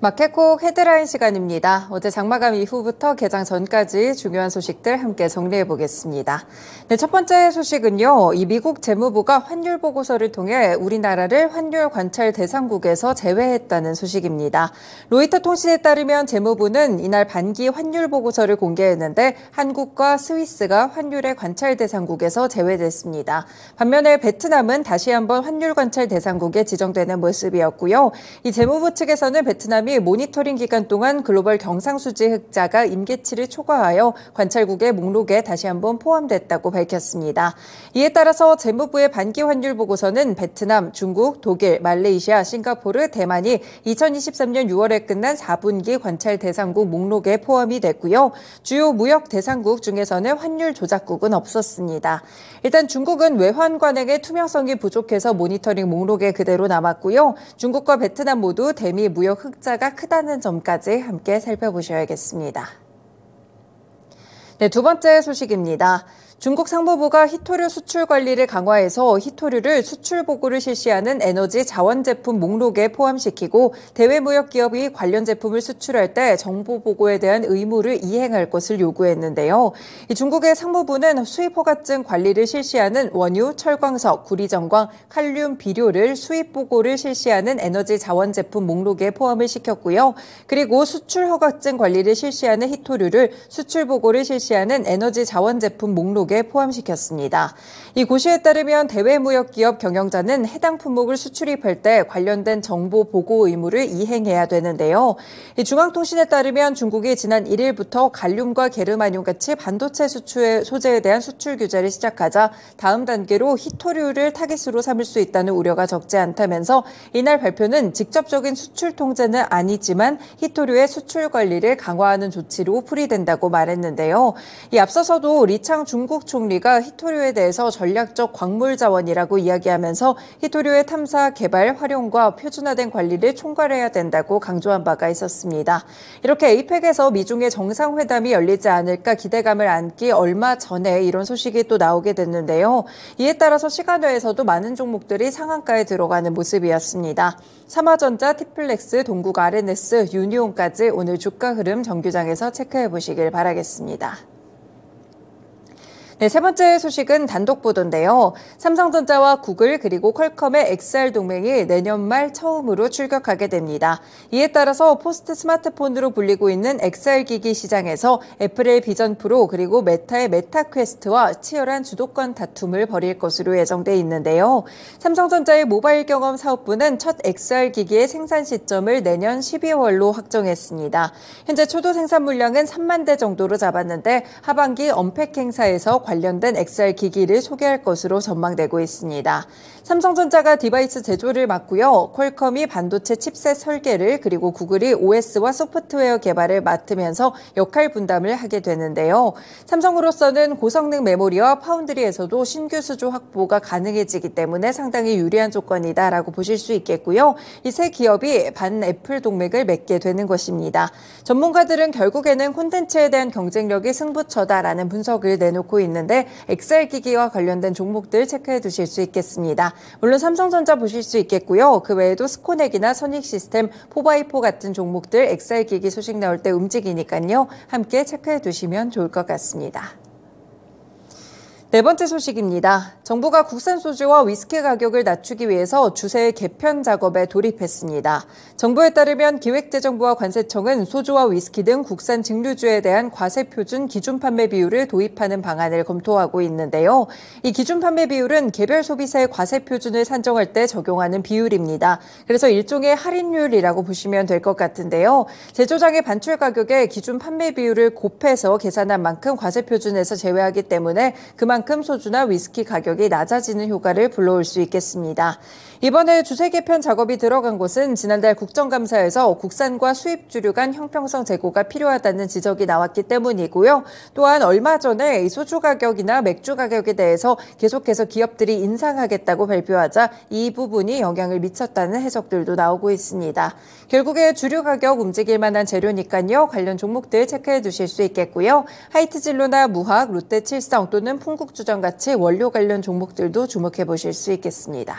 마켓콕 헤드라인 시간입니다. 어제 장마감 이후부터 개장 전까지 중요한 소식들 함께 정리해 보겠습니다. 네, 첫 번째 소식은요. 이 미국 재무부가 환율 보고서를 통해 우리나라를 환율 관찰 대상국에서 제외했다는 소식입니다. 로이터 통신에 따르면 재무부는 이날 반기 환율 보고서를 공개했는데 한국과 스위스가 환율의 관찰 대상국에서 제외됐습니다. 반면에 베트남은 다시 한번 환율 관찰 대상국에 지정되는 모습이었고요. 이 재무부 측에서는 베트남이 모니터링 기간 동안 글로벌 경상수지 흑자가 임계치를 초과하여 관찰국의 목록에 다시 한번 포함됐다고 밝혔습니다. 이에 따라서 재무부의 반기 환율 보고서는 베트남, 중국, 독일, 말레이시아, 싱가포르, 대만이 2023년 6월에 끝난 4분기 관찰 대상국 목록에 포함이 됐고요. 주요 무역 대상국 중에서는 환율 조작국은 없었습니다. 일단 중국은 외환 관행의 투명성이 부족해서 모니터링 목록에 그대로 남았고요. 중국과 베트남 모두 대미 무역 흑자가 크다는 점까지 함께 살펴보셔야겠습니다. 네, 두 번째 소식입니다. 중국 상무부가 희토류 수출 관리를 강화해서 희토류를 수출 보고를 실시하는 에너지 자원 제품 목록에 포함시키고 대외 무역 기업이 관련 제품을 수출할 때 정보 보고에 대한 의무를 이행할 것을 요구했는데요. 중국의 상무부는 수입 허가증 관리를 실시하는 원유, 철광석, 구리전광, 칼륨, 비료를 수입 보고를 실시하는 에너지 자원 제품 목록에 포함을 시켰고요. 그리고 수출 허가증 관리를 실시하는 희토류를 수출 보고를 실시하는 에너지 자원 제품 목록 에 포함시켰습니다. 이 고시에 따르면 대외무역기업 경영자는 해당 품목을 수출입할 때 관련된 정보 보고 의무를 이행해야 되는데요. 이 중앙통신에 따르면 중국이 지난 1일부터 갈륨과 게르마늄 같이 반도체 수출 소재에 대한 수출 규제를 시작하자 다음 단계로 희토류를 타깃으로 삼을 수 있다는 우려가 적지 않다면서 이날 발표는 직접적인 수출 통제는 아니지만 희토류의 수출 관리를 강화하는 조치로 풀이된다고 말했는데요. 이 앞서서도 리창 중국 총리가 희토류에 대해서 전략적 광물 자원이라고 이야기하면서 희토류의 탐사, 개발, 활용과 표준화된 관리를 총괄해야 된다고 강조한 바가 있었습니다. 이렇게 에이펙에서 미중의 정상회담이 열리지 않을까 기대감을 안기 얼마 전에 이런 소식이 또 나오게 됐는데요. 이에 따라서 시간외에서도 많은 종목들이 상한가에 들어가는 모습이었습니다. 삼화전자, 티플렉스, 동국 RNS, 유니온까지 오늘 주가 흐름 정규장에서 체크해 보시길 바라겠습니다. 네, 세 번째 소식은 단독 보도인데요. 삼성전자와 구글 그리고 퀄컴의 XR 동맹이 내년 말 처음으로 출격하게 됩니다. 이에 따라서 포스트 스마트폰으로 불리고 있는 XR 기기 시장에서 애플의 비전 프로 그리고 메타의 메타 퀘스트와 치열한 주도권 다툼을 벌일 것으로 예정돼 있는데요. 삼성전자의 모바일 경험 사업부는 첫 XR 기기의 생산 시점을 내년 12월로 확정했습니다. 현재 초도 생산 물량은 3만 대 정도로 잡았는데 하반기 언팩 행사에서 관련된 XR 기기를 소개할 것으로 전망되고 있습니다. 삼성전자가 디바이스 제조를 맡고요. 퀄컴이 반도체 칩셋 설계를 그리고 구글이 OS와 소프트웨어 개발을 맡으면서 역할 분담을 하게 되는데요. 삼성으로서는 고성능 메모리와 파운드리에서도 신규 수주 확보가 가능해지기 때문에 상당히 유리한 조건이다라고 보실 수 있겠고요. 이 세 기업이 반 애플 동맹을 맺게 되는 것입니다. 전문가들은 결국에는 콘텐츠에 대한 경쟁력이 승부처다라는 분석을 내놓고 있는데 XR 기기와 관련된 종목들 체크해 두실 수 있겠습니다. 물론 삼성전자 보실 수 있겠고요. 그 외에도 스코넥이나 선익시스템, 4x4 같은 종목들 XR 기기 소식 나올 때 움직이니까요. 함께 체크해 두시면 좋을 것 같습니다. 네 번째 소식입니다. 정부가 국산 소주와 위스키 가격을 낮추기 위해서 주세 개편 작업에 돌입했습니다. 정부에 따르면 기획재정부와 관세청은 소주와 위스키 등 국산 증류주에 대한 과세 표준 기준 판매 비율을 도입하는 방안을 검토하고 있는데요. 이 기준 판매 비율은 개별 소비세 과세 표준을 산정할 때 적용하는 비율입니다. 그래서 일종의 할인율이라고 보시면 될 것 같은데요. 제조장의 반출 가격에 기준 판매 비율을 곱해서 계산한 만큼 과세 표준에서 제외하기 때문에 그만큼 소주나 위스키 가격이 낮아지는 효과를 불러올 수 있겠습니다. 이번에 주세 개편 작업이 들어간 곳은 지난달 국정감사에서 국산과 수입 주류 간 형평성 제고가 필요하다는 지적이 나왔기 때문이고요. 또한 얼마 전에 이 소주 가격이나 맥주 가격에 대해서 계속해서 기업들이 인상하겠다고 발표하자 이 부분이 영향을 미쳤다는 해석들도 나오고 있습니다. 결국에 주류 가격 움직일 만한 재료니까요. 관련 종목들 체크해 두실 수 있겠고요. 하이트진로나 무학, 롯데칠성 또는 풍국주전 같이 원료 관련 종목들도 주목해 보실 수 있겠습니다.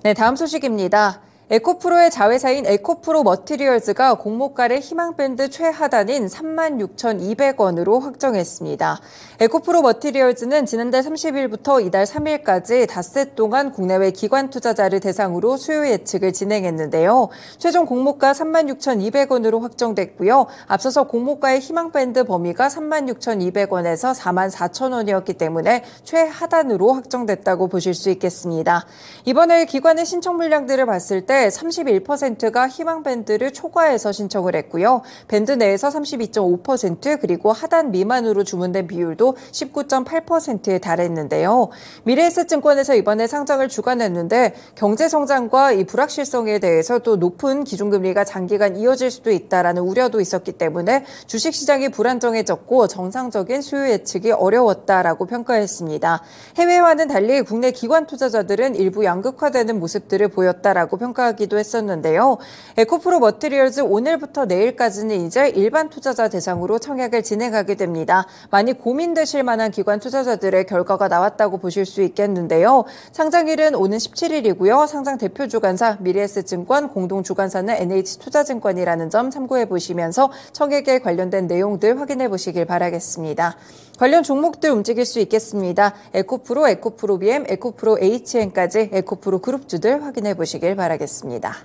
네, 다음 소식입니다. 에코프로의 자회사인 에코프로 머티리얼즈가 공모가를 희망밴드 최하단인 36,200원으로 확정했습니다. 에코프로 머티리얼즈는 지난달 30일부터 이달 3일까지 닷새 동안 국내외 기관 투자자를 대상으로 수요 예측을 진행했는데요. 최종 공모가 36,200원으로 확정됐고요. 앞서서 공모가의 희망밴드 범위가 36,200원에서 44,000원이었기 때문에 최하단으로 확정됐다고 보실 수 있겠습니다. 이번에 기관의 신청 물량들을 봤을 때 31%가 희망밴드를 초과해서 신청을 했고요. 밴드 내에서 32.5% 그리고 하단 미만으로 주문된 비율도 19.8%에 달했는데요. 미래에셋증권에서 이번에 상장을 주관했는데 경제 성장과 이 불확실성에 대해서 또 높은 기준금리가 장기간 이어질 수도 있다라는 우려도 있었기 때문에 주식시장이 불안정해졌고 정상적인 수요 예측이 어려웠다라고 평가했습니다. 해외와는 달리 국내 기관 투자자들은 일부 양극화되는 모습들을 보였다라고 평가하기도 했었는데요. 에코프로 머티리얼즈 오늘부터 내일까지는 이제 일반 투자자 대상으로 청약을 진행하게 됩니다. 많이 고민되실 만한 기관 투자자들의 결과가 나왔다고 보실 수 있겠는데요. 상장일은 오는 17일이고요. 상장 대표 주관사 미래에셋증권, 공동 주관사는 NH투자증권이라는 점 참고해 보시면서 청약에 관련된 내용들 확인해 보시길 바라겠습니다. 관련 종목들 움직일 수 있겠습니다. 에코프로, 에코프로비엠, 에코프로 HN까지 에코프로 그룹주들 확인해 보시길 바라겠습니다.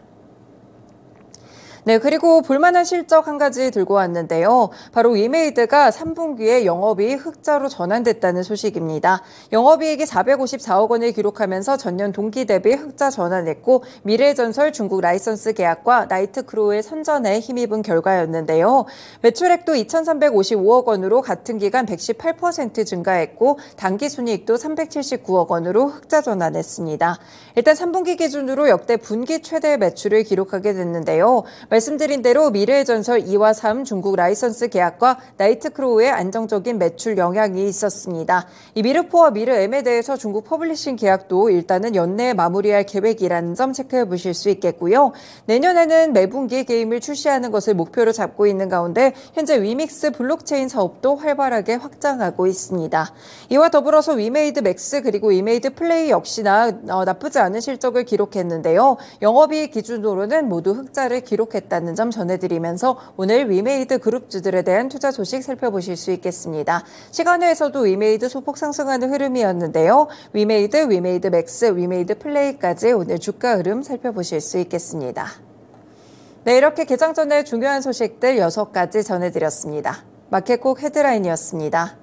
네, 그리고 볼만한 실적 한 가지 들고 왔는데요. 바로 위메이드가 3분기에 영업이익 흑자로 전환됐다는 소식입니다. 영업이익이 454억 원을 기록하면서 전년 동기 대비 흑자 전환했고 미래전설 중국 라이선스 계약과 나이트크루의 선전에 힘입은 결과였는데요. 매출액도 2,355억 원으로 같은 기간 118% 증가했고 당기순이익도 379억 원으로 흑자 전환했습니다. 일단 3분기 기준으로 역대 분기 최대 매출을 기록하게 됐는데요. 말씀드린 대로 미래의 전설 2와 3 중국 라이선스 계약과 나이트크로우의 안정적인 매출 영향이 있었습니다. 이 미르4와 미르M에 대해서 중국 퍼블리싱 계약도 일단은 연내에 마무리할 계획이라는 점 체크해 보실 수 있겠고요. 내년에는 매분기 게임을 출시하는 것을 목표로 잡고 있는 가운데 현재 위믹스 블록체인 사업도 활발하게 확장하고 있습니다. 이와 더불어서 위메이드 맥스 그리고 위메이드 플레이 역시나 나쁘지 않은 실적을 기록했는데요. 영업이익 기준으로는 모두 흑자를 기록했다는 점 전해드리면서 오늘 위메이드 그룹주들에 대한 투자 소식 살펴보실 수 있겠습니다. 시간외에서도 위메이드 소폭 상승하는 흐름이었는데요. 위메이드, 위메이드 맥스, 위메이드 플레이까지 오늘 주가 흐름 살펴보실 수 있겠습니다. 네, 이렇게 개장 전에 중요한 소식들 6가지 전해드렸습니다. 마켓콕 헤드라인이었습니다.